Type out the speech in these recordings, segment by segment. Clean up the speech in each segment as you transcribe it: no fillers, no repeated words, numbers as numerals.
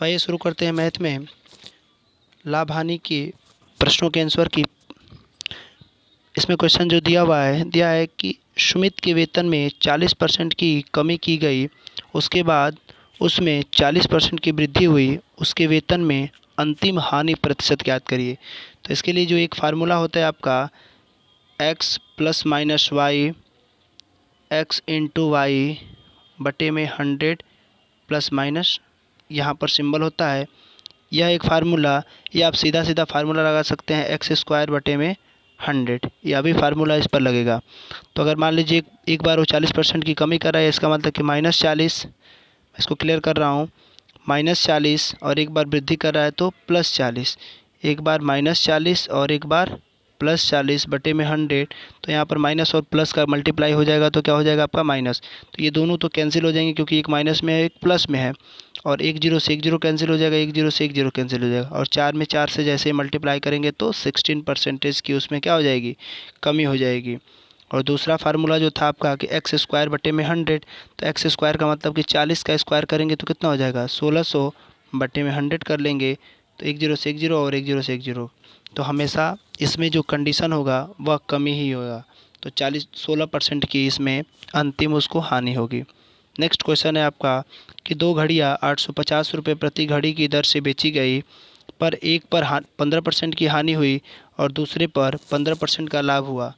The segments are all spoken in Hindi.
तो आइए शुरू करते हैं मैथ में लाभ हानि के प्रश्नों के आंसर की। इसमें क्वेश्चन जो दिया है कि सुमित के वेतन में 40% की कमी की गई, उसके बाद उसमें 40% की वृद्धि हुई, उसके वेतन में अंतिम हानि प्रतिशत ज्ञात करिए। तो इसके लिए जो एक फार्मूला होता है आपका x plus minus Y X into Y बटे में 100 प्लस माइनस यहाँ पर सिंबल होता है। यह एक फार्मूला, या आप सीधा सीधा फार्मूला लगा सकते हैं एक्स स्क्वायर बटे में 100, यह भी फार्मूला इस पर लगेगा। तो अगर मान लीजिए एक बार वो 40% की कमी कर रहा है, इसका मतलब कि -40, इसको क्लियर कर रहा हूँ, -40 और एक बार वृद्धि कर रहा है तो +40, एक बार -40 और एक बार +40 बटे में 100। तो यहाँ पर माइनस और प्लस का मल्टीप्लाई हो जाएगा तो क्या हो जाएगा आपका माइनस। तो ये दोनों तो कैंसिल हो जाएंगे क्योंकि एक माइनस में है एक प्लस में है, और एक जीरो से एक जीरो कैंसिल हो जाएगा, एक जीरो से एक जीरो कैंसिल हो जाएगा, और 4 में 4 से जैसे मल्टीप्लाई करेंगे तो 16% की उसमें क्या हो जाएगी, कमी हो जाएगी। और दूसरा फार्मूला जो था आपका कि एक्स स्क्वायर बटे में 100, तो एक्स स्क्वायर का मतलब कि 40 का स्क्वायर करेंगे तो कितना हो जाएगा 1600 बटे में 100 कर लेंगे तो एक जीरो से एक जीरो और एक जीरो से एक जीरो। तो हमेशा इसमें जो कंडीशन होगा वह कमी ही होगा, तो 16% की इसमें अंतिम उसको हानि होगी। नेक्स्ट क्वेश्चन है आपका कि दो घड़ियाँ 850 रुपये प्रति घड़ी की दर से बेची गई, पर एक पर 15% की हानि हुई और दूसरे पर 15% का लाभ हुआ।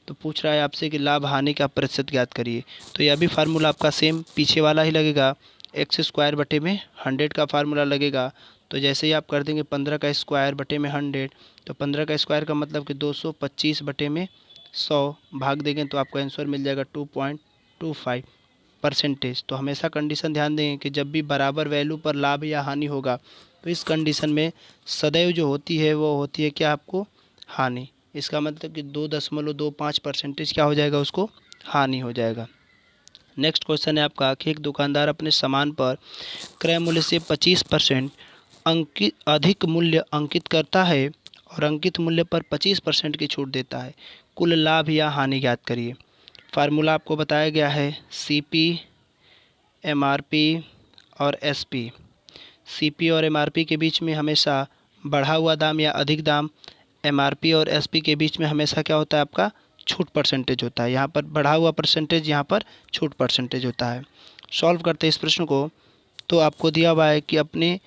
तो पूछ रहा है आपसे कि लाभ हानि का प्रतिशत ज्ञात करिए। तो यह भी फार्मूला आपका सेम पीछे वाला ही लगेगा, एक्स स्क्वायर बटे में 100 का फार्मूला लगेगा। तो जैसे ही आप कर देंगे 15 का स्क्वायर बटे में 100, तो 15 का स्क्वायर का मतलब कि 225 बटे में 100 भाग देंगे तो आपको आंसर मिल जाएगा 2.25%। तो हमेशा कंडीशन ध्यान देंगे कि जब भी बराबर वैल्यू पर लाभ या हानि होगा तो इस कंडीशन में सदैव जो होती है वो होती है क्या आपको हानि। इसका मतलब कि 2.25% क्या हो जाएगा उसको हानि हो जाएगा। नेक्स्ट क्वेश्चन है आपका कि एक दुकानदार अपने सामान पर क्रय मूल्य से 25% अधिक मूल्य अंकित करता है और अंकित मूल्य पर 25% की छूट देता है, कुल लाभ या हानि ज्ञात करिए। फार्मूला आपको बताया गया है CP, MRP और SP। CP और MRP के बीच में हमेशा बढ़ा हुआ दाम या अधिक दाम, MRP और SP के बीच में हमेशा क्या होता है आपका छूट परसेंटेज होता है। यहाँ पर बढ़ा हुआ परसेंटेज, यहाँ पर छूट परसेंटेज होता है। सॉल्व करते हैं इस प्रश्न को। तो आपको दिया हुआ है कि अपने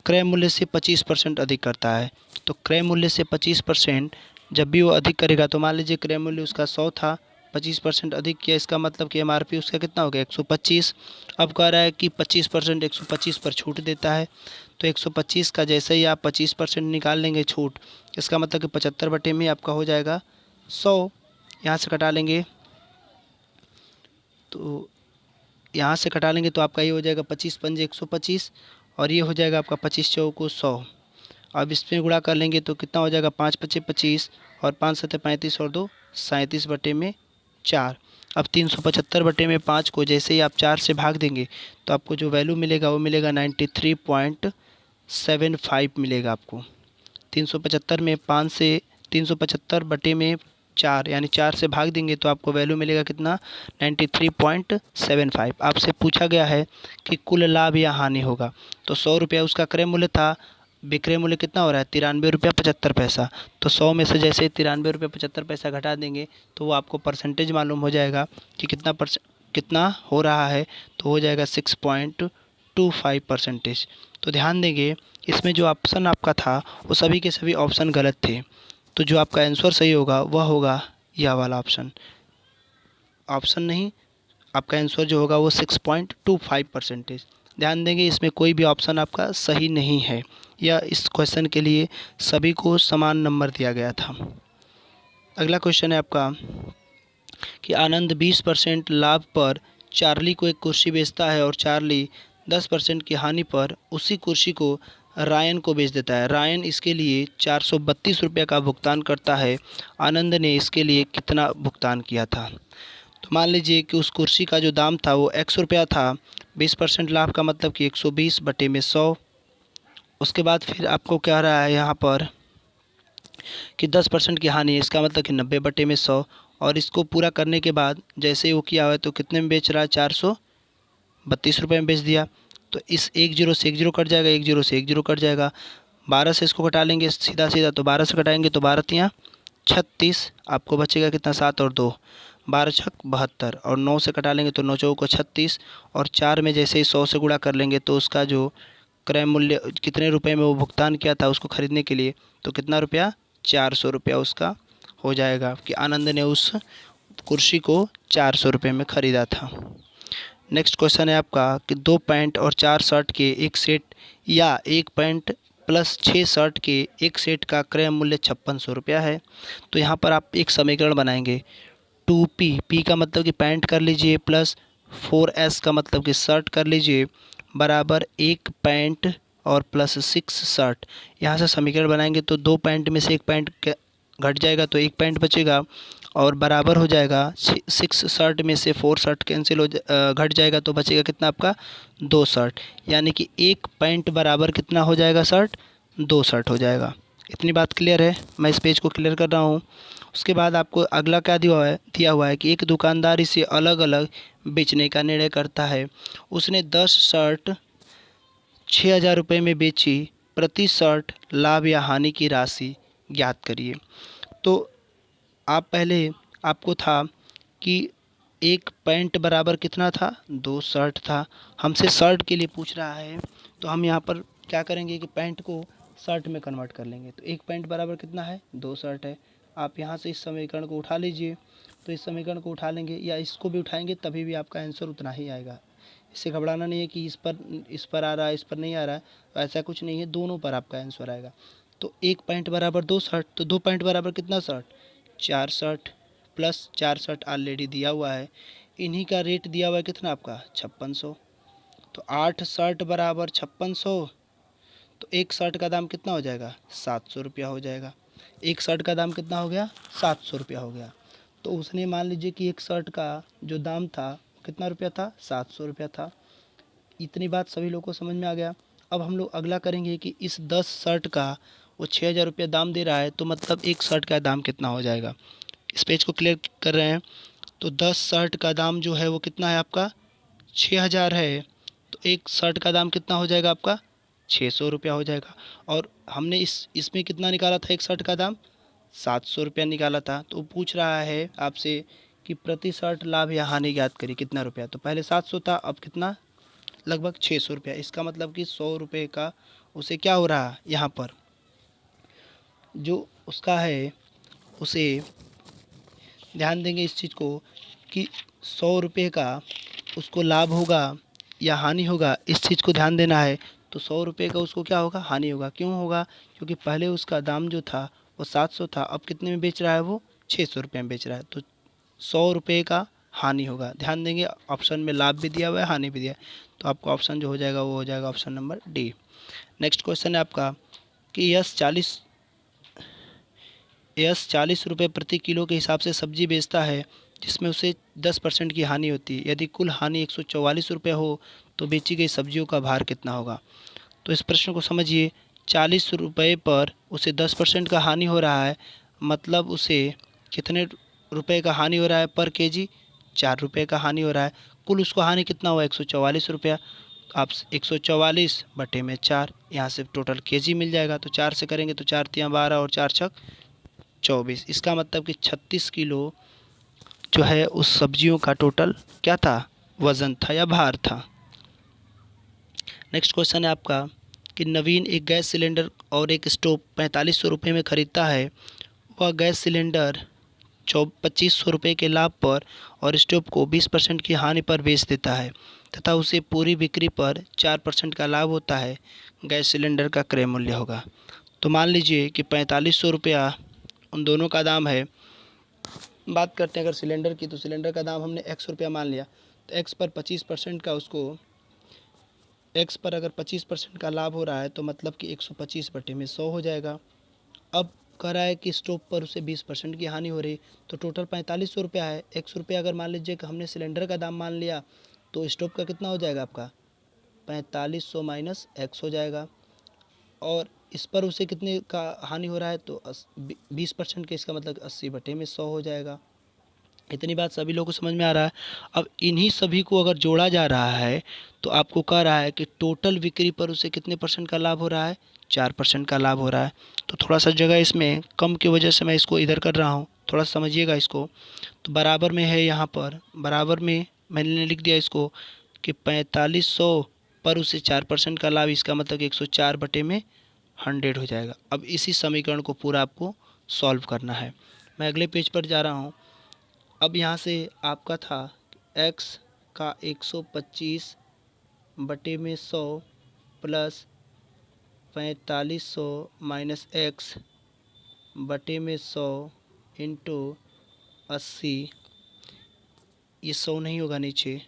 क्रय मूल्य से 25% अधिक करता है, तो क्रय मूल्य से 25% जब भी वो अधिक करेगा, तो मान लीजिए क्रय मूल्य उसका 100 था, 25% अधिक किया, इसका मतलब कि MRP उसका कितना हो गया 125। अब कह रहा है कि 25% 125 पर छूट देता है, तो 125 का जैसे ही आप 25% निकाल लेंगे छूट, इसका मतलब कि 75 बटे में आपका हो जाएगा 100। यहाँ से कटा लेंगे तो आपका ये हो जाएगा 25 पंजे 125, और ये हो जाएगा आपका 25 चौको 100। अब इसमें गुणा कर लेंगे तो कितना हो जाएगा 5 पचे 25 और 5 सत्ते 35 और 2 37 बटे में 4। अब 375 बटे में 5 को जैसे ही आप 4 से भाग देंगे तो आपको जो वैल्यू मिलेगा वो मिलेगा 93.75 मिलेगा आपको। 375 में 5 से 375 बटे में 4 यानी 4 से भाग देंगे तो आपको वैल्यू मिलेगा कितना 93.75। आपसे पूछा गया है कि कुल लाभ या हानि होगा। तो 100 रुपया उसका क्रय मूल्य था, विक्रय मूल्य कितना हो रहा है 93 रुपया 75 पैसा। तो 100 में से जैसे 93 रुपया 75 पैसा घटा देंगे तो वो आपको परसेंटेज मालूम हो जाएगा कि कितना हो रहा है, तो हो जाएगा 6.25%। तो ध्यान देंगे इसमें जो ऑप्शन आपका था वो सभी के सभी ऑप्शन गलत थे, तो जो आपका आंसर सही होगा वह होगा यह वाला ऑप्शन नहीं, आपका आंसर जो होगा वो 6.25%। ध्यान देंगे इसमें कोई भी ऑप्शन आपका सही नहीं है, या इस क्वेश्चन के लिए सभी को समान नंबर दिया गया था। अगला क्वेश्चन है आपका कि आनंद 20% लाभ पर चार्ली को एक कुर्सी बेचता है और चार्ली 10% की हानि पर उसी कुर्सी को रायन को बेच देता है। रायन इसके लिए 432 रुपये का भुगतान करता है, आनंद ने इसके लिए कितना भुगतान किया था। तो मान लीजिए कि उस कुर्सी का जो दाम था वो 100 रुपया था, 20% लाभ का मतलब कि 120 बटे में 100। उसके बाद फिर आपको कह रहा है यहाँ पर कि 10% की हानि है, इसका मतलब कि 90 बटे में 100, और इसको पूरा करने के बाद जैसे वो किया हुआ है तो कितने में बेच रहा है 432 रुपये में बेच दिया। तो इस एक जीरो से एक जीरो कट जाएगा, एक जीरो से एक जीरो कट जाएगा। 12 से इसको घटा लेंगे सीधा सीधा, तो 12 से घटाएंगे तो 12 तियाँ 36, आपको बचेगा कितना 7 और 2 12 छक 72, और 9 से कटा लेंगे तो 9 चौको 36, और 4 में जैसे ही 100 से गुणा कर लेंगे तो उसका जो क्रय मूल्य कितने रुपए में वो भुगतान किया था उसको खरीदने के लिए, तो कितना रुपया 400 रुपया उसका हो जाएगा कि आनंद ने उस कुर्सी को 400 रुपये में ख़रीदा था। नेक्स्ट क्वेश्चन है आपका कि 2 पैंट और 4 शर्ट के एक सेट या 1 पैंट प्लस 6 शर्ट के एक सेट का क्रय मूल्य 5600 रुपया है। तो यहाँ पर आप एक समीकरण बनाएंगे, 2P, P का मतलब कि पैंट कर लीजिए, प्लस 4S का मतलब कि शर्ट कर लीजिए, बराबर 1 पैंट और प्लस 6 शर्ट। यहाँ से समीकरण बनाएंगे तो 2 पैंट में से 1 पैंट घट जाएगा तो 1 पैंट बचेगा, और बराबर हो जाएगा 6 शर्ट में से 4 शर्ट कैंसिल हो घट जाएगा तो बचेगा कितना आपका 2 शर्ट, यानी कि 1 पैंट बराबर कितना हो जाएगा शर्ट, 2 शर्ट हो जाएगा। इतनी बात क्लियर है, मैं इस पेज को क्लियर कर रहा हूँ। उसके बाद आपको अगला क्या दिया हुआ है कि एक दुकानदार इसे अलग अलग बेचने का निर्णय करता है। उसने 10 शर्ट 6000 रुपये में बेची, प्रति शर्ट लाभ या हानि की राशि ज्ञात करिए। तो आप पहले आपको था कि एक पैंट बराबर कितना था, 2 शर्ट था, हमसे शर्ट के लिए पूछ रहा है, तो हम यहाँ पर क्या करेंगे कि पैंट को शर्ट में कन्वर्ट कर लेंगे। तो एक पैंट बराबर कितना है, 2 शर्ट है। आप यहाँ से इस समीकरण को उठा लीजिए, तो इस समीकरण को उठा लेंगे या इसको भी उठाएंगे तभी भी आपका आंसर उतना ही आएगा। इससे घबराना नहीं है कि इस पर आ रहा है इस पर नहीं आ रहा है, तो ऐसा कुछ नहीं है, दोनों पर आपका आंसर आएगा। तो एक पैंट बराबर 2 शर्ट, तो 2 पैंट बराबर कितना shirt, 4 shirt, plus 4 shirt already दिया हुआ है, इन्हीं का रेट दिया हुआ है कितना आपका 5600। तो 8 शर्ट बराबर 5600, तो एक शर्ट का दाम कितना हो जाएगा 700 रुपया हो जाएगा। एक शर्ट का दाम कितना हो गया 700 रुपया हो गया। तो उसने मान लीजिए कि एक शर्ट का जो दाम था कितना रुपया था, 700 रुपया था। इतनी बात सभी लोगों को समझ में आ गया। अब हम लोग अगला करेंगे कि इस 10 शर्ट का वो 6000 रुपया दाम दे रहा है, तो मतलब एक शर्ट का दाम कितना हो जाएगा। इस पेज को क्लियर कर रहे हैं। तो 10 शर्ट का दाम जो है वो कितना है आपका 6000 है, तो एक शर्ट का दाम कितना हो जाएगा आपका 600 रुपया हो जाएगा। और हमने इसमें कितना निकाला था, एक शर्ट का दाम 700 रुपया निकाला था। तो वो पूछ रहा है आपसे कि प्रति शर्ट लाभ या हानि ज्ञात करिए कितना रुपया। तो पहले 700 था, अब कितना लगभग 600 रुपया। इसका मतलब कि 100 रुपये का उसे क्या हो रहा है, यहाँ पर जो उसका है उसे ध्यान देंगे इस चीज़ को कि 100 रुपये का उसको लाभ होगा या हानि होगा, इस चीज़ को ध्यान देना है। तो 100 रुपये का उसको क्या होगा, हानि होगा। क्यों होगा, क्योंकि पहले उसका दाम जो था वो 700 था, अब कितने में बेच रहा है वो 600 रुपये में बेच रहा है, तो 100 रुपये का हानि होगा। ध्यान देंगे ऑप्शन में लाभ भी दिया हुआ है हानि भी दिया है, तो आपका ऑप्शन जो हो जाएगा वो हो जाएगा option number D. Next question है आपका कि यस 40 रुपये प्रति किलो के हिसाब से सब्जी बेचता है, जिसमें उसे 10% की हानि होती है। यदि कुल हानि 144 रुपये हो तो बेची गई सब्जियों का भार कितना होगा। तो इस प्रश्न को समझिए, 40 रुपये पर उसे 10% का हानि हो रहा है, मतलब उसे कितने रुपए का हानि हो रहा है पर केजी, 4 रुपये का हानि हो रहा है। कुल उसको हानि कितना हुआ 144 रुपया। आप 144 बटे में 4, यहाँ से टोटल केजी मिल जाएगा। तो 4 से करेंगे तो 4 तियाँ 12 और 4 छक 24। इसका मतलब कि 36 किलो जो है उस सब्जियों का टोटल क्या था, वज़न था या भार था। नेक्स्ट क्वेश्चन है आपका कि नवीन एक गैस सिलेंडर और एक स्टोव 4500 रुपये में ख़रीदता है। वह गैस सिलेंडर 2500 रुपये के लाभ पर और स्टोव को 20% की हानि पर बेच देता है तथा उसे पूरी बिक्री पर 4% का लाभ होता है। गैस सिलेंडर का क्रय मूल्य होगा। तो मान लीजिए कि 4500 रुपया उन दोनों का दाम है। बात करते हैं अगर सिलेंडर की, तो सिलेंडर का दाम हमने x रुपया मान लिया, तो x पर 25% का उसको x पर अगर 25% का लाभ हो रहा है तो मतलब कि 125 बटे में 100 हो जाएगा। अब कह रहा है कि स्टोव पर उसे 20% की हानि हो रही, तो टोटल 4500 रुपया है। 100 रुपया अगर मान लीजिए कि हमने सिलेंडर का दाम मान लिया, तो स्टोव का कितना हो जाएगा आपका 4500 माइनस x हो जाएगा। और इस पर उसे कितने का हानि हो रहा है, तो 20% के, इसका मतलब 80 बटे में 100 हो जाएगा। इतनी बात सभी लोगों को समझ में आ रहा है। अब इन्हीं सभी को अगर जोड़ा जा रहा है तो आपको कह रहा है कि टोटल बिक्री पर उसे कितने परसेंट का लाभ हो रहा है, 4% का लाभ हो रहा है। तो थोड़ा सा जगह इसमें कम की वजह से मैं इसको इधर कर रहा हूँ, थोड़ा समझिएगा इसको। तो बराबर में है, यहाँ पर बराबर में मैंने लिख दिया इसको कि 4500 पर उसे 4% का लाभ, इसका मतलब कि 104/100 हो जाएगा। अब इसी समीकरण को पूरा आपको सॉल्व करना है। मैं अगले पेज पर जा रहा हूँ। अब यहाँ से आपका था x का 125/100 प्लस 4500 माइनस x बटे में 100 इंटू 80, ये 100 नहीं होगा नीचे,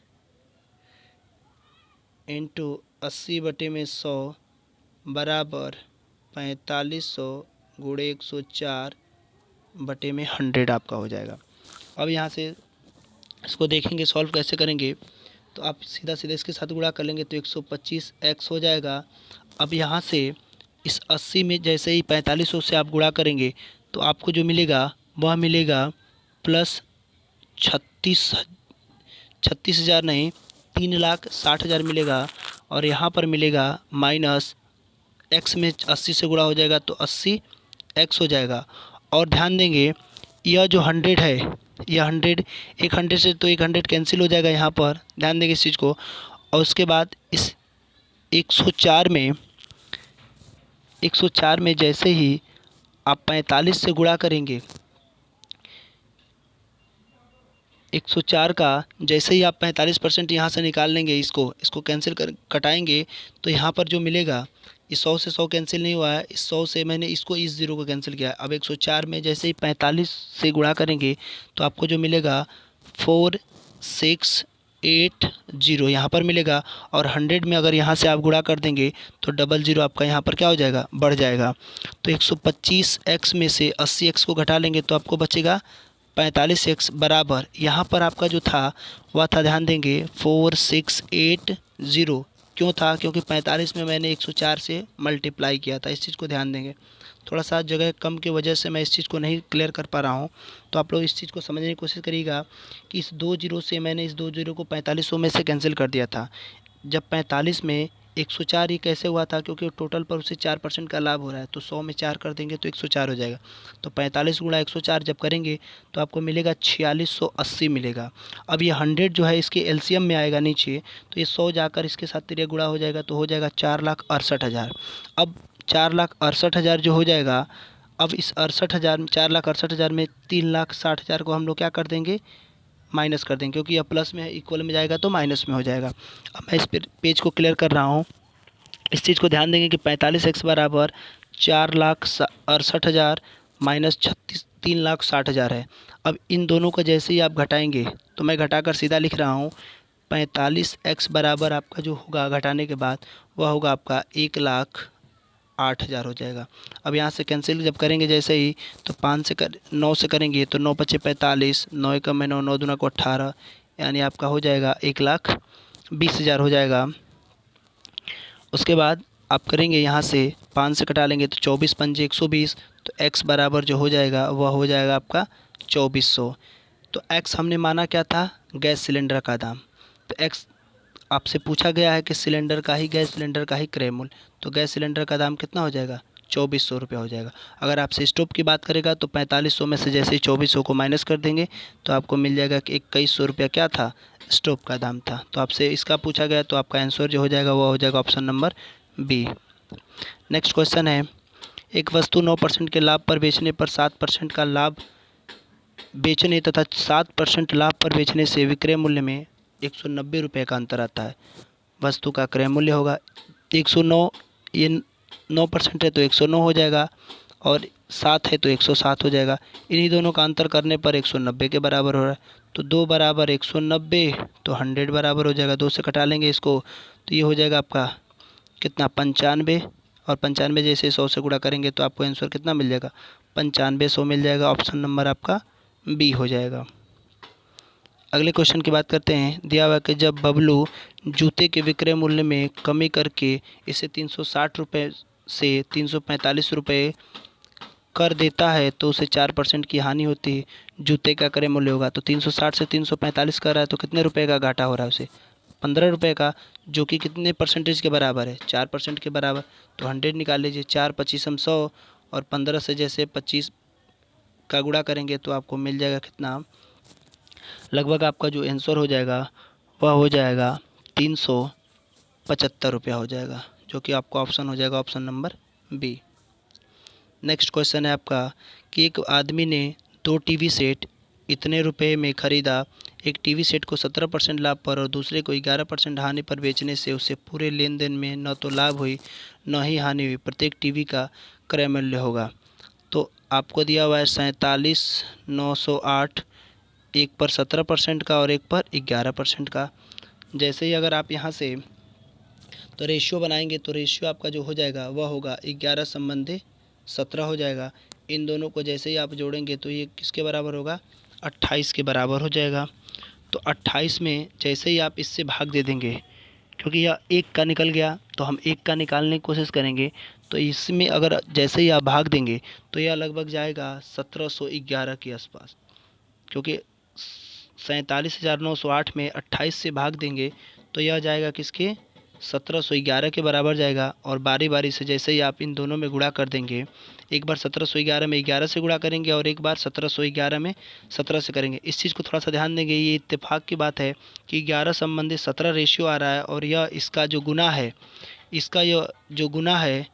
इंटू 80/100 बराबर 4500 गुणे 104/100 आपका हो जाएगा। अब यहाँ से इसको देखेंगे सॉल्व कैसे करेंगे। तो आप सीधा सीधा इसके साथ गुणा कर लेंगे तो 125x हो जाएगा। अब यहाँ से इस 80 में जैसे ही 4500 से आप गुणा करेंगे तो आपको जो मिलेगा वह मिलेगा प्लस 36,000 नहीं, 3,60,000 मिलेगा। और यहाँ पर मिलेगा माइनस x में 80 से गुणा हो जाएगा तो 80x हो जाएगा। और ध्यान देंगे यह जो 100 है, यह 100, एक 100 से तो एक 100 कैंसिल हो जाएगा यहाँ पर, ध्यान देंगे इस चीज़ को। और उसके बाद इस 104 में जैसे ही आप 45 से गुणा करेंगे, 104 का जैसे ही आप 45% यहाँ से निकाल लेंगे, इसको कैंसिल कर कटाएंगे तो यहाँ पर जो मिलेगा, इस 100 से 100 कैंसिल नहीं हुआ है, इस 100 से मैंने इस ज़ीरो को कैंसिल किया है। अब 104 में जैसे ही 45 से गुणा करेंगे तो आपको जो मिलेगा 4680 यहाँ पर मिलेगा। और 100 में अगर यहाँ से आप गुणा कर देंगे तो 00 आपका यहाँ पर क्या हो जाएगा, बढ़ जाएगा। तो 125x में से 80x को घटा लेंगे तो आपको बचेगा 45x बराबर, यहाँ पर आपका जो था वह था, ध्यान देंगे 4680। क्यों था, क्योंकि 45 में मैंने 104 से मल्टीप्लाई किया था। इस चीज़ को ध्यान देंगे। थोड़ा सा जगह कम की वजह से मैं इस चीज़ को नहीं क्लियर कर पा रहा हूँ, तो आप लोग इस चीज़ को समझने की कोशिश करिएगा कि इस 2 जीरो से मैंने इस 2 जीरो को 4500 में से कैंसिल कर दिया था। जब 45 में 104 ही कैसे हुआ था, क्योंकि टोटल पर उसे 4% का लाभ हो रहा है, तो 100 में 4 कर देंगे तो 104 हो जाएगा। तो 45 गुणा 104 जब करेंगे तो आपको मिलेगा 4680 मिलेगा। अब ये 100 जो है इसके एलसीएम में आएगा नीचे, तो ये 100 जाकर इसके साथ तिरिया गुणा हो जाएगा तो हो जाएगा 4,68,000। अब 4,68,000 जो हो जाएगा, अब इस 4,68,000 में 3,60,000 को हम लोग क्या कर देंगे, माइनस कर देंगे, क्योंकि यह प्लस में है, इक्वल में जाएगा तो माइनस में हो जाएगा। अब मैं इस पेज को क्लियर कर रहा हूँ। इस चीज़ को ध्यान देंगे कि 45x बराबर 4,68,000 माइनस 3,60,000 है। अब इन दोनों को जैसे ही आप घटाएंगे तो मैं घटाकर सीधा लिख रहा हूँ, 45x बराबर आपका जो होगा घटाने के बाद वह होगा आपका 1,08,000 हो जाएगा। अब यहाँ से कैंसिल जब करेंगे जैसे ही, तो 9 से करेंगे तो 9 पचे 45, 9 एकम में 9, 9 दूना को 18, यानी आपका हो जाएगा 1,20,000 हो जाएगा। उसके बाद आप करेंगे यहाँ से 5 से कटा लेंगे तो 24 पंजे 120, तो x बराबर जो हो जाएगा वह हो जाएगा आपका 2400। तो x हमने माना क्या था, गैस सिलेंडर का दाम। तो x आपसे पूछा गया है कि सिलेंडर का ही, गैस सिलेंडर का ही क्रय मूल्य, तो गैस सिलेंडर का दाम कितना हो जाएगा, 2400 रुपया हो जाएगा। अगर आपसे स्टोव की बात करेगा तो 4500 में से जैसे ही 2400 को माइनस कर देंगे तो आपको मिल जाएगा कि 2100 रुपया क्या था, स्टोव का दाम था। तो आपसे इसका पूछा गया, तो आपका आंसर जो हो जाएगा वो हो जाएगा option number B. Next question है, एक वस्तु 9% के लाभ पर बेचने पर 7% का लाभ बेचने तथा 7% लाभ पर बेचने से विक्रय मूल्य में 190 रुपये का अंतर आता है। वस्तु का क्रय मूल्य होगा 109, ये 9% है तो 109 हो जाएगा, और 7 है तो 107 हो जाएगा। इन्हीं दोनों का अंतर करने पर 190 के बराबर हो रहा है। तो 2 बराबर 190, तो 100 बराबर हो जाएगा। 2 से कटा लेंगे इसको तो ये हो जाएगा आपका कितना, 95, और 95 जैसे 100 से गुणा करेंगे तो आपको आंसर कितना मिल जाएगा, 9500 मिल जाएगा। ऑप्शन नंबर आपका बी हो जाएगा। अगले क्वेश्चन की बात करते हैं। दिया हुआ कि जब बबलू जूते के विक्रय मूल्य में कमी करके इसे 360 रुपये से 345 रुपये कर देता है तो उसे 4% की हानि होती है। जूते का क्रय मूल्य होगा तो 360 से 345 कर रहा है तो कितने रुपए का घाटा हो रहा है उसे? 15 रुपये का, जो कि कितने परसेंटेज के बराबर है? 4% के बराबर। तो 100 निकाल लीजिए, 4 पच्चीसम 100 और 15 से जैसे 25 का गुणा करेंगे तो आपको मिल जाएगा कितना? लगभग आपका जो आंसर हो जाएगा वह हो जाएगा 375 रुपया हो जाएगा, जो कि आपका ऑप्शन हो जाएगा option number B. Next question है आपका कि एक आदमी ने 2 टीवी सेट इतने रुपए में खरीदा। एक टीवी सेट को 17% लाभ पर और दूसरे को 11% हानि पर बेचने से उसे पूरे लेन देन में न तो लाभ हुई न ही हानि हुई। प्रत्येक टीवी का क्रय मूल्य होगा। तो आपको दिया हुआ है 47,908, एक पर 17% का और एक पर 11% का। जैसे ही अगर आप यहाँ से तो रेशियो बनाएंगे तो रेशियो आपका जो हो जाएगा वह होगा 11 संबंधी 17 हो जाएगा। इन दोनों को जैसे ही आप जोड़ेंगे तो ये किसके बराबर होगा? 28 के बराबर हो जाएगा। तो 28 में जैसे ही आप इससे भाग दे देंगे, क्योंकि यह एक का निकल गया तो हम एक का निकालने की कोशिश करेंगे। तो इसमें अगर जैसे ही आप भाग देंगे तो यह लगभग जाएगा 1711 के आसपास, क्योंकि 47,908 में 28 से भाग देंगे तो यह जाएगा किसके? 1711 के बराबर जाएगा। और बारी बारी से जैसे ही आप इन दोनों में गुणा कर देंगे, एक बार 1711 में 11 से गुणा करेंगे और एक बार 1711 में 17 से करेंगे। इस चीज़ को थोड़ा सा ध्यान देंगे, ये इत्तेफाक की बात है कि 11 संबंधी 17 रेशियो आ रहा है और यह इसका जो गुना है, इसका यह जो गुना है,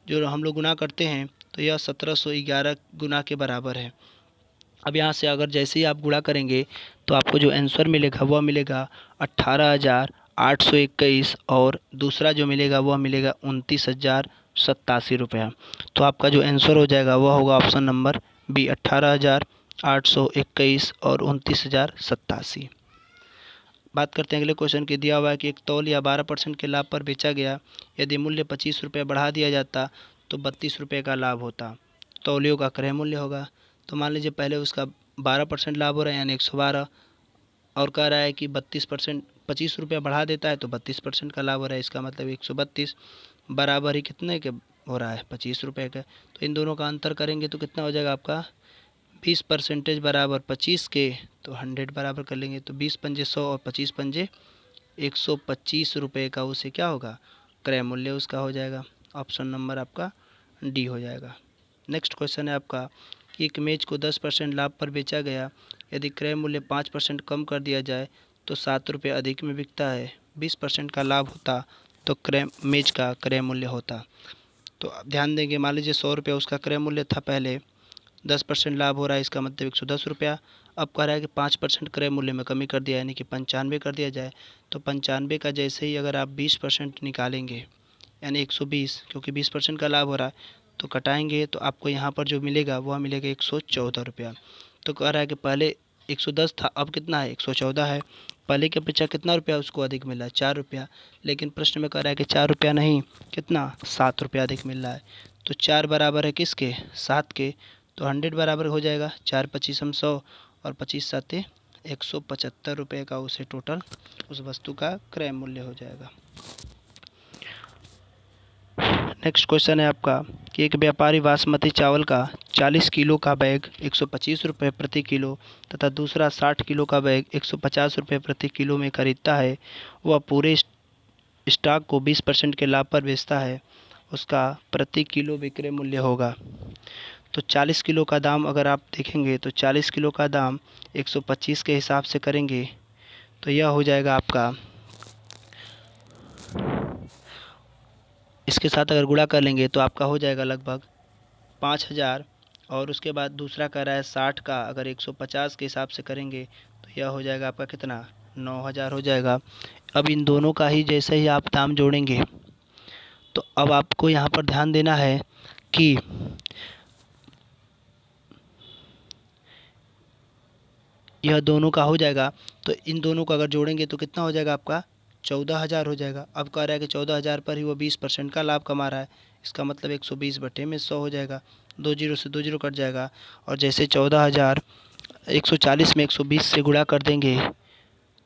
जो हम लोग गुना करते हैं तो यह 1711 गुना के बराबर है। अब यहाँ से अगर जैसे ही आप गुणा करेंगे तो आपको जो आंसर मिलेगा वह मिलेगा 18,821 और दूसरा जो मिलेगा वह मिलेगा 29,087 रुपया। तो आपका जो आंसर हो जाएगा वह होगा ऑप्शन नंबर बी, 18,821 और 29,087। बात करते हैं अगले क्वेश्चन की। दिया हुआ है कि एक तौल या 12% के लाभ पर बेचा गया। यदि मूल्य 25 रुपये बढ़ा दिया जाता तो 32 रुपये का लाभ होता। तौलियों का क्रय मूल्य होगा। तो मान लीजिए पहले उसका 12% लाभ हो रहा है यानी 112, और कह रहा है कि 32%, 25 रुपया बढ़ा देता है तो 32% का लाभ हो रहा है। इसका मतलब 132 बराबर ही कितने के हो रहा है? 25 रुपये का। तो इन दोनों का अंतर करेंगे तो कितना हो जाएगा आपका? 20% बराबर 25 के, तो 100 बराबर कर लेंगे तो 20 पंजे 100 और 25 पंजे 125 रुपये का उसे क्या होगा? क्रय मूल्य उसका हो जाएगा। ऑप्शन नंबर आपका डी हो जाएगा। नेक्स्ट क्वेश्चन है आपका कि एक मेज को 10% लाभ पर बेचा गया। यदि क्रय मूल्य 5% कम कर दिया जाए तो 7 रुपये अधिक में बिकता है। 20% का लाभ होता तो मेज का क्रय मूल्य होता। तो आप ध्यान देंगे, मान लीजिए 100 रुपया उसका क्रय मूल्य था पहले, 10% लाभ हो रहा है इसका मतलब 110 रुपया। अब कह रहा है कि 5% क्रय मूल्य में कमी कर दिया यानी कि 95 कर दिया जाए। तो 95 का जैसे ही अगर आप 20% निकालेंगे यानी 120, क्योंकि 20% का लाभ हो रहा है तो कटाएंगे तो आपको यहाँ पर जो मिलेगा वह मिलेगा 114 रुपया। तो कह रहा है कि पहले 110 था, अब कितना है? 114 है। पहले के अपेक्षा कितना रुपया उसको अधिक मिला है? 4 रुपया। लेकिन प्रश्न में कह रहा है कि 4 रुपया नहीं, कितना? 7 रुपया अधिक मिल रहा है। तो 4 बराबर है किसके? 7 के। तो 100 बराबर हो जाएगा 4 पच्चीसम 100 और 25 साते 175 रुपये का उसे टोटल उस वस्तु का क्रय मूल्य हो जाएगा। नेक्स्ट क्वेश्चन है आपका कि एक व्यापारी बासमती चावल का 40 किलो का बैग 125 रुपये प्रति किलो तथा दूसरा 60 किलो का बैग 150 रुपये प्रति किलो में खरीदता है। वह पूरे स्टॉक को 20% के लाभ पर बेचता है। उसका प्रति किलो विक्रय मूल्य होगा। तो 40 किलो का दाम अगर आप देखेंगे तो 40 किलो का दाम 125 के हिसाब से करेंगे तो यह हो जाएगा आपका, इसके साथ अगर गुणा कर लेंगे तो आपका हो जाएगा लगभग 5,000। और उसके बाद दूसरा कह रहा है 60 का, अगर 150 के हिसाब से करेंगे तो यह हो जाएगा आपका कितना? 9,000 हो जाएगा। अब इन दोनों का ही जैसे ही आप दाम जोड़ेंगे तो अब आपको यहाँ पर ध्यान देना है कि यह दोनों का हो जाएगा। तो इन दोनों को अगर जोड़ेंगे तो कितना हो जाएगा आपका? 14,000 हो जाएगा। अब कह रहा है कि 14,000 पर ही वो 20% का लाभ कमा रहा है। इसका मतलब 120 बटे में 100 हो जाएगा। 2 जीरो से 2 जीरो कट जाएगा और जैसे 14,000 140 में 120 से गुणा कर देंगे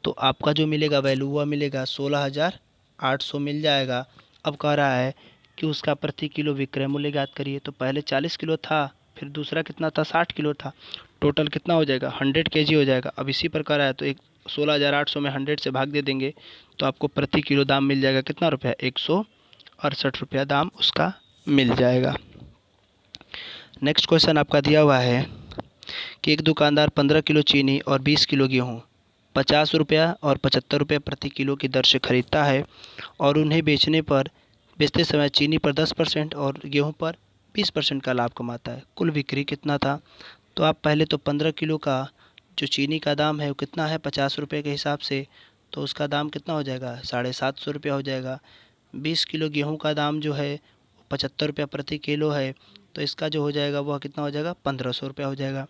तो आपका जो मिलेगा वैल्यू वह मिलेगा 16,800 मिल जाएगा। अब कह रहा है कि उसका प्रति किलो विक्रय मूल्य ज्ञात करिए। तो पहले 40 किलो था फिर दूसरा कितना था, 60 किलो था। टोटल कितना हो जाएगा, 100 kg हो जाएगा। अब इसी प्रकार आया तो एक 16,800 में 100 से भाग दे देंगे तो आपको प्रति किलो दाम मिल जाएगा कितना रुपया, 168 रुपया दाम उसका मिल जाएगा। नेक्स्ट क्वेश्चन आपका दिया हुआ है कि एक दुकानदार 15 किलो चीनी और 20 किलो गेहूँ 50 रुपया और 75 रुपये प्रति किलो की दर से खरीदता है और उन्हें बेचते समय चीनी पर 10% और गेहूं पर 20% का लाभ कमाता है। कुल बिक्री कितना था, तो आप पहले तो 15 किलो का जो चीनी का दाम है वो कितना है, 50 रुपये के हिसाब से, तो उसका दाम कितना हो जाएगा, 750 रुपया हो जाएगा। 20 किलो गेहूं का दाम जो है 75 रुपया प्रति किलो है, तो इसका जो हो जाएगा वह कितना हो जाएगा, 1500 रुपया हो जाएगा।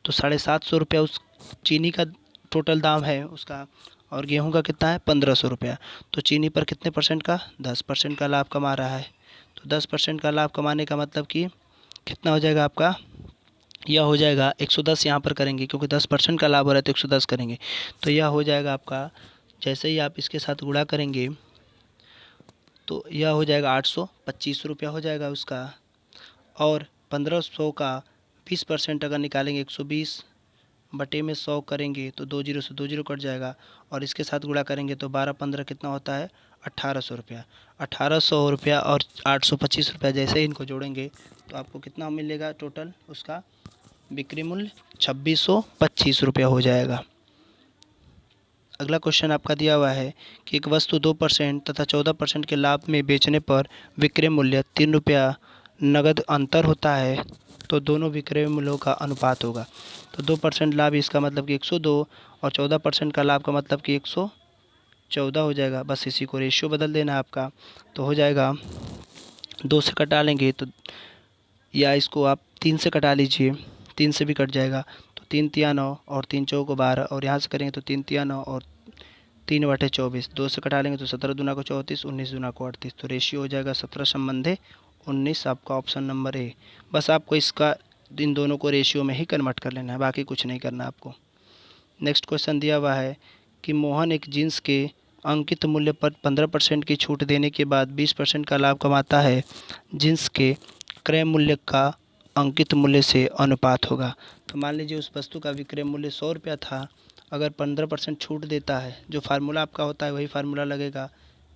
तो 750 रुपया उस चीनी का टोटल दाम है उसका, और गेहूं का कितना है, 1500 रुपया। तो चीनी पर कितने परसेंट का, 10% का लाभ कमा रहा है। तो 10% का लाभ कमाने का मतलब कि कितना हो जाएगा आपका, यह हो जाएगा 110 यहाँ पर करेंगे क्योंकि 10% का लाभ हो रहा है तो 110 करेंगे। तो यह हो जाएगा आपका, जैसे ही आप इसके साथ गुणा करेंगे तो यह हो जाएगा 825 रुपया हो जाएगा उसका। और 1500 का 20% अगर निकालेंगे 120 बटे में 100 करेंगे तो 2 जीरो से 2 जीरो कट जाएगा, और इसके साथ गुणा करेंगे तो 12-15 कितना होता है, 1800 रुपया। 1800 रुपया और 825 रुपया जैसे ही इनको जोड़ेंगे तो आपको कितना मिलेगा, टोटल उसका बिक्री मूल्य 2625 रुपया हो जाएगा। अगला क्वेश्चन आपका दिया हुआ है कि एक वस्तु 2% तथा 14% के लाभ में बेचने पर विक्रय मूल्य 3 रुपया नगद अंतर होता है तो दोनों विक्रय मूल्यों का अनुपात होगा। तो 2% लाभ इसका मतलब कि 102 और 14% का लाभ का मतलब कि 114 हो जाएगा। बस इसी को रेशियो बदल देना है आपका, तो हो जाएगा 2 से कटा लेंगे तो, या इसको आप 3 से कटा लीजिए, 3 से भी कट जाएगा। तो 3 तिया 9 और 3 चौको 12, और यहाँ से करेंगे तो 3 तिया 9 और 3/24, 2 से कटा लेंगे तो 17 दूना को 34, 19 दूना को 38। तो रेशियो हो जाएगा 17 संबंधे 19, आपका ऑप्शन नंबर ए। बस आपको इसका इन दोनों को रेशियो में ही कन्वर्ट कर लेना है, बाकी कुछ नहीं करना आपको। नेक्स्ट क्वेश्चन दिया हुआ है कि मोहन एक जींस के अंकित मूल्य पर 15% की छूट देने के बाद 20% का लाभ कमाता है। जींस के क्रय मूल्य का अंकित मूल्य से अनुपात होगा। तो मान लीजिए उस वस्तु का विक्रय मूल्य 100 रुपया था, अगर 15% छूट देता है, जो फार्मूला आपका होता है वही फार्मूला लगेगा,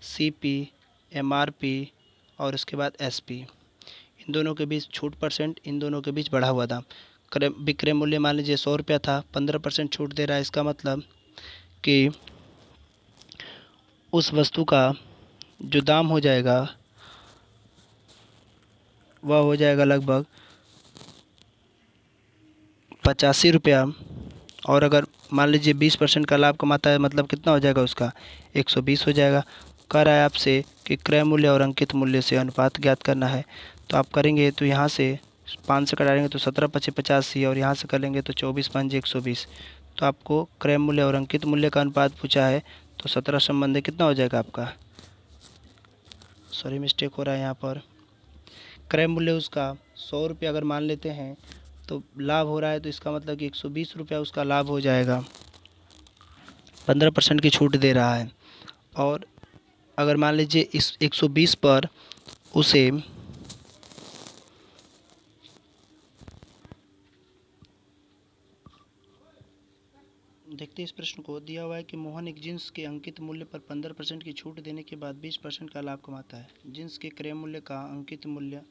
CP MRP और उसके बाद SP। इन दोनों के बीच छूट परसेंट, इन दोनों के बीच बढ़ा हुआ दाम। क्रय विक्रय मूल्य मान लीजिए 100 रुपया था, 15% छूट दे रहा है, इसका मतलब कि उस वस्तु का जो दाम हो जाएगा वह हो जाएगा लगभग 85 रुपया। और अगर मान लीजिए 20% का लाभ कमाता है, मतलब कितना हो जाएगा उसका, 120 हो जाएगा। कह रहा है आपसे कि क्रय मूल्य और अंकित मूल्य से अनुपात ज्ञात करना है। तो आप करेंगे तो यहाँ से 5 से कटाएंगे तो 17×5 = 85, और यहाँ से करेंगे तो 24×5 = 120। तो आपको क्रय मूल्य और अंकित मूल्य का अनुपात पूछा है, तो 17 संबंधी कितना हो जाएगा आपका, सॉरी मिस्टेक हो रहा है यहाँ पर। क्रय मूल्य उसका 100 रुपया अगर मान लेते हैं तो लाभ हो रहा है, तो इसका मतलब कि 120 रुपया उसका लाभ हो जाएगा, 15% की छूट दे रहा है। और अगर मान लीजिए इस 120 पर उसे देखते हैं इस प्रश्न को। दिया हुआ है कि मोहन एक जींस के अंकित मूल्य पर 15% की छूट देने के बाद 20% का लाभ कमाता है। जींस के क्रय मूल्य का अंकित मूल्य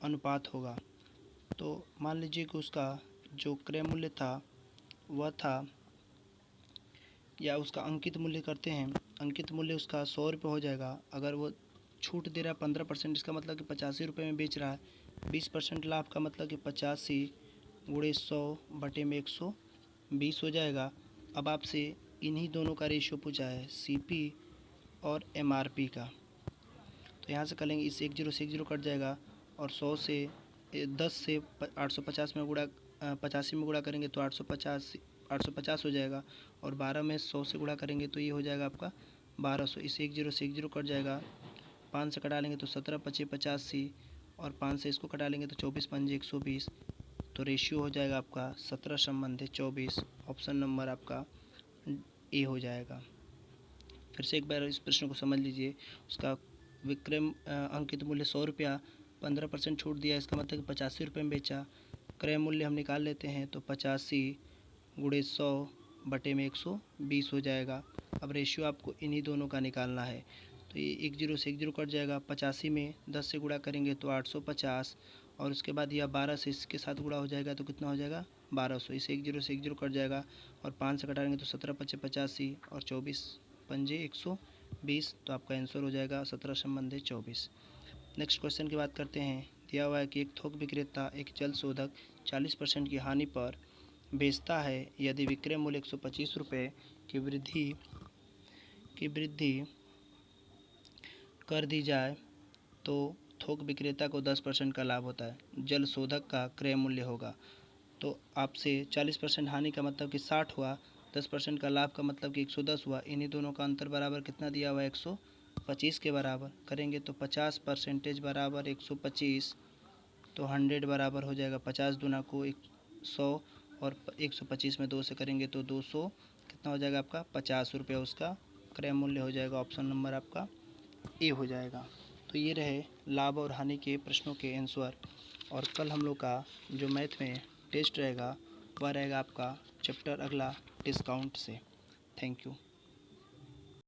अनुपात होगा। तो मान लीजिए कि उसका जो क्रय मूल्य था वह था, या उसका अंकित मूल्य करते हैं, अंकित मूल्य उसका 100 रुपये हो जाएगा। अगर वो छूट दे रहा है 15%, इसका मतलब कि 85 रुपये में बेच रहा है। 20% लाभ का मतलब कि 85 × 100/120 हो जाएगा। अब आपसे इन्हीं दोनों का रेशियो पूछा है, CP और MRP का। तो यहाँ से कर लेंगे, इस 1 0 से 1 0 कट जाएगा, और 100 से 10 से 850 में गुणा 85 में गुणा करेंगे तो 850 हो जाएगा, और 12 में 100 से गुणा करेंगे तो ये हो जाएगा आपका 1200। इस 1 0 से 1 0 कट जाएगा, 5 से कटा लेंगे तो 17×5 = 85, और 5 से इसको कटा लेंगे तो 24×5 = 120। तो रेशियो हो जाएगा आपका 17/24। ऑप्शन नंबर आपका ए हो जाएगा। फिर से एक बार इस प्रश्न को समझ लीजिए। उसका विक्रय अंकित मूल्य 100 रुपया, 15% छूट दिया, इसका मतलब कि 85 रुपये में बेचा। क्रय मूल्य हम निकाल लेते हैं, तो 85 गुणे 100 बटे में 120 हो जाएगा। अब रेशियो आपको इन्हीं दोनों का निकालना है, तो ये 1 जीरो से 1 जीरो कट जाएगा। 85 में 10 से गुणा करेंगे तो 850, और उसके बाद यह 12 से इसके साथ गुणा हो जाएगा तो कितना हो जाएगा 1200। इसे 1 जीरो से 1 जीरो कट जाएगा, और 5 से घटाएंगे तो 17 पचे 85 और 24 पंजे 120, तो आपका आंसर हो जाएगा 17 संबंधे 24। नेक्स्ट क्वेश्चन की बात करते हैं। दिया हुआ है कि एक थोक विक्रेता एक जल शोधक 40% की हानि पर बेचता है। यदि विक्रय मूल्य 125 रुपये की वृद्धि कर दी जाए तो थोक विक्रेता को 10% का लाभ होता है। जल शोधक का क्रय मूल्य होगा। तो आपसे 40% हानि का मतलब कि 60 हुआ, 10% का लाभ का मतलब कि 110 हुआ। इन्हीं दोनों का अंतर बराबर कितना दिया हुआ है 125 के बराबर। करेंगे तो 50% बराबर 125, तो 100 बराबर हो जाएगा 50 दूना को 100, और 125 में 2 से करेंगे तो 200, कितना हो जाएगा आपका 50 रुपये उसका क्रय मूल्य हो जाएगा। ऑप्शन नंबर आपका ए हो जाएगा। तो ये रहे लाभ और हानि के प्रश्नों के आंसर। और कल हम लोग का जो मैथ में टेस्ट रहेगा वह रहेगा आपका चैप्टर अगला डिस्काउंट से। Thank you.